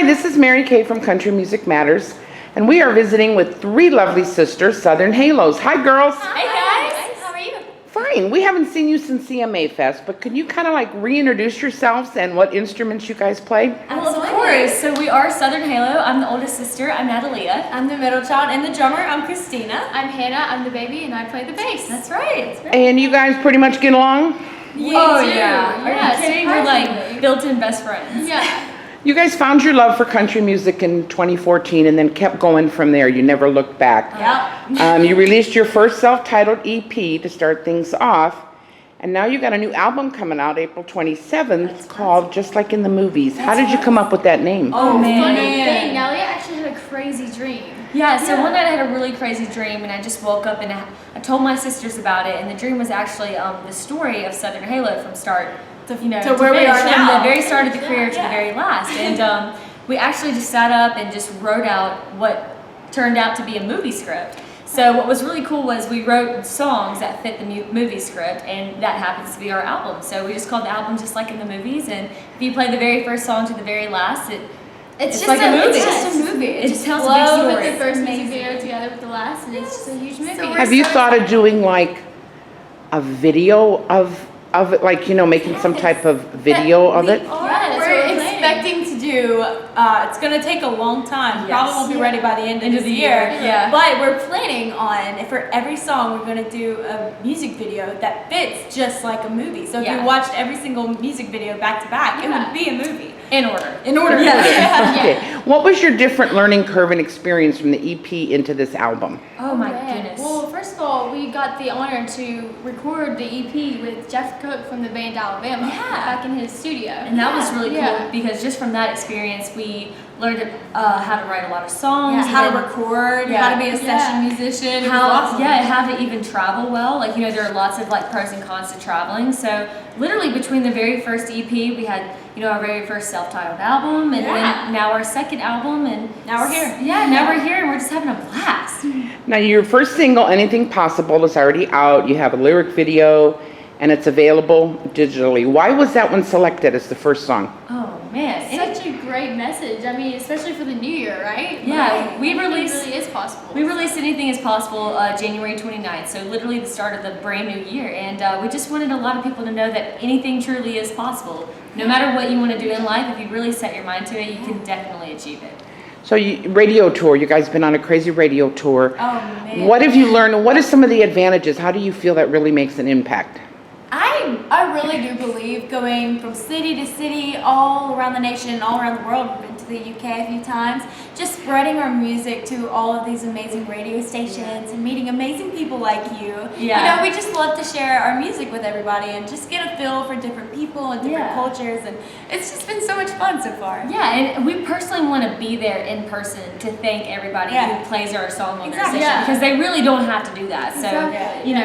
Hi, this is Mary Kay from Country Music Matters, and we are visiting with three lovely sisters, Southern Halos. Hi, girls. Hey guys, how are you? Fine. We haven't seen you since CMA Fest, but can you kind of like reintroduce yourselves and what instruments you guys play? Well, of course. So we are Southern Halo. I'm the oldest sister. I'm Natalia. I'm the middle child and the drummer. I'm Christina. I'm Hannah. I'm the baby, and I play the bass. That's right. And you guys pretty much get along? Oh yeah. Are Yeah, you kidding? We're surprisingly. like built-in best friends. Yeah. You guys found your love for country music in 2014 and then kept going from there. You never looked back. Yep. You released your first self-titled EP to start things off, and now you got a new album coming out April 27th called Just Like in the Movies. How did you come up with that name? Oh man. Funny thing, Nellie actually had a crazy dream. Yeah, so one night I had a really crazy dream, and I just woke up and I told my sisters about it, and the dream was actually the story of Southern Halo from start to where we finish, are from now. the very start of the career to the very last. And we actually just sat up and just wrote out what turned out to be a movie script. So what was really cool was we wrote songs that fit the movie script, and that happens to be our album. So we just called the album Just Like in the Movies, and if you play the very first song to the very last, it's just like a movie. It's just a movie. It just tells a flowed big with story. the first music video together with the last, and it's just a huge movie. Have you thought of doing like a video of it, like, you know, making some type of video of it? Yeah, that's what We're we're planning. expecting to do, it's going to take a long time. Yes. Probably won't be ready by the end of the year. Yeah. But we're planning on, for every song, we're going to do a music video that fits just like a movie. So if Yeah. you watched every single music video back to back, it would be a movie. In order. In order. Yeah. Okay. What was your different learning curve and experience from the EP into this album? Oh my Man. goodness. Well, first of all, we got the honor to record the EP with Jeff Cook from the band Alabama back in his studio. And that was really cool Yeah. because just from that experience, we learned how to write a lot of songs, Yeah, and how to then record, Yeah. how to be a session musician. It was awesome. how to even travel well. Like, you know, there are lots of like pros and cons to traveling. So literally between the very first EP, we had, you know, our very first self-titled album, and then now our second album, and Now we're here. Yeah, now we're here, and we're just having a blast. Now, your first single, Anything Possible, is already out. You have a lyric video, and it's available digitally. Why was that one selected as the first song? Oh man, Such a great message. I mean, especially for the new year, right? Yeah, Like, we anything released- really is possible. We released Anything Is Possible January 29th, so literally the start of the brand new year. And we just wanted a lot of people to know that anything truly is possible. No matter what you want to do in life, if you really set your mind to it, you can definitely achieve it. So, radio tour, you guys been on a crazy radio tour. Oh, man. What have you learned? What are some of the advantages? How do you feel that really makes an impact? I really do believe going from city to city, all around the nation, all around the world. We've been to the UK a few times, just spreading our music to all of these amazing radio stations and meeting amazing people like you. Yeah. You know, we just love to share our music with everybody and just get a feel for different people and different Yeah. cultures, and it's just been so much fun so far. Yeah, and we personally want to be there in person to thank everybody Yeah. who plays our song on their Exactly. station, Yeah. because they really don't have to do that. So, Exactly. you know,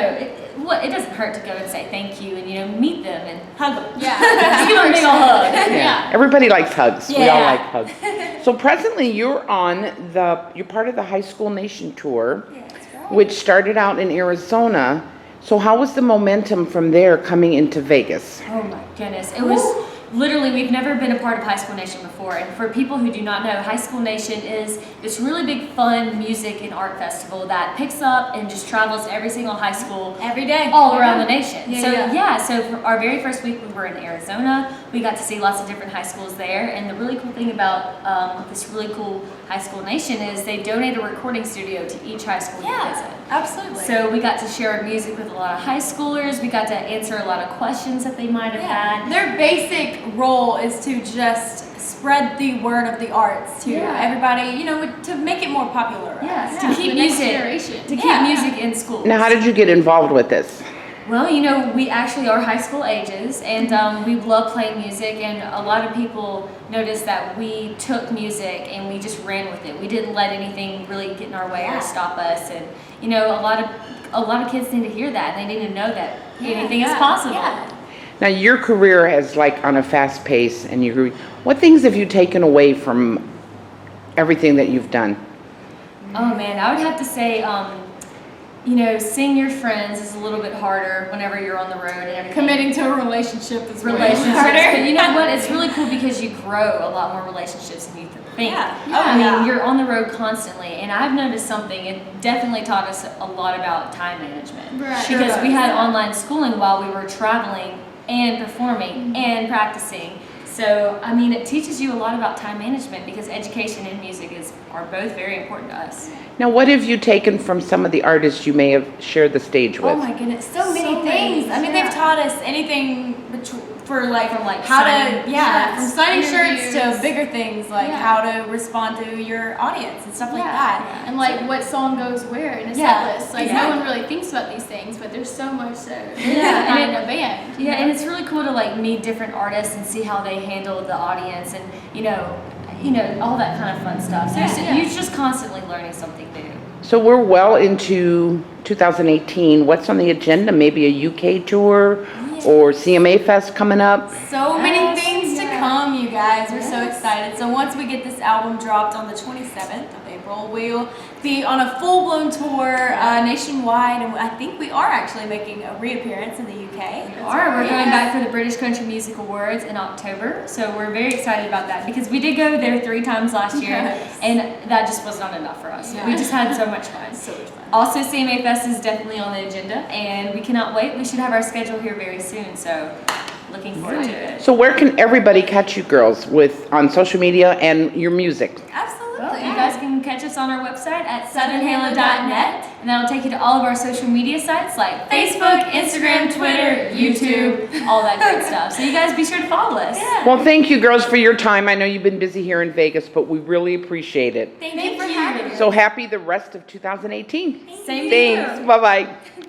it doesn't hurt to go and say thank you and, you know, meet them and Hug them. Yeah. just give them a big ol' hug. Yeah. Everybody likes hugs. We all Yeah. like hugs. So presently you're part of the High School Nation tour, which started out in Arizona. So how was the momentum from there coming into Vegas? Oh my goodness. It was literally, we've never been a part of High School Nation before. And for people who do not know, High School Nation is this really big fun music and art festival that picks up and just travels to every single high school Every day. all around the nation. Yeah, So for our very first week we were in Arizona. We got to see lots of different high schools there. And the really cool thing about this really cool High School Nation is they donate a recording studio to each high school you visit. Absolutely. So we got to share our music with a lot of high schoolers. We got to answer a lot of questions that they might have had. Their basic role is to just spread the word of the arts to Yeah. everybody, you know, to make it more popular. Yes, Yeah, to keep the next music, generation. to keep Yeah. music in schools. Now, how did you get involved with this? Well, you know, we actually are high school ages, and we love playing music, and a lot of people noticed that we took music and we just ran with it. We didn't let anything really get in our way or stop us, and you know, a lot of kids need to hear that, and they need to know that anything is possible. Yeah. Now, your career has like on a fast pace, and what things have you taken away from everything that you've done? Oh man, I would have to say seeing your friends is a little bit harder whenever you're on the road and everything. Committing to a relationship is really Relationships. harder. But you know what? It's really cool because you grow a lot more relationships than you think. Yeah. I mean, you're on the road constantly, and I've noticed something. It definitely taught us a lot about time management. Right. Sure Because we does. had online schooling while we were traveling and performing and practicing. So, I mean, it teaches you a lot about time management because education and music are both very important to us. Now, what have you taken from some of the artists you may have shared the stage with? Oh my goodness, so many So things. many, I mean, yeah. they've taught us anything from like how signing to from shirts, signing shirts to interviews. bigger things like Yeah. how to respond to your audience and stuff like that. And like what song goes where in a Yeah, set list. Like exactly. no one really thinks about these things, but there's so much that Yeah, in and a band. Yeah, and it's really cool to like meet different artists and see how they handle the audience and all that kind of fun stuff. So you're just constantly learning something new. So we're well into 2018. What's on the agenda? Maybe a UK tour or CMA Fest coming up? So many things to Yeah. come, you guys. We're so excited. So once we get this album dropped on the 27th of April, we'll be on a full-blown tour nationwide, and I think we are actually making a reappearance in the UK. We're going back for the British Country Music Awards in October, so we're very excited about that because we did go there 3 times last year, Yes. and that just was not enough for us. Yeah. We just had so much fun. So much fun. Also, CMA Fest is definitely on the agenda, and we cannot wait. We should have our schedule here very soon, so looking forward to it. So where can everybody catch you girls on social media and your music? Absolutely. Well, you guys can catch us on our website at southernhalo.net, and that'll take you to all of our social media sites like Facebook, Instagram, Twitter, YouTube, all that great stuff. So you guys be sure to follow us. Yeah. Well, thank you girls for your time. I know you've been busy here in Vegas, but we really appreciate it. Thank you for having us. So happy the rest of 2018. Same to you. Thanks. Bye-bye.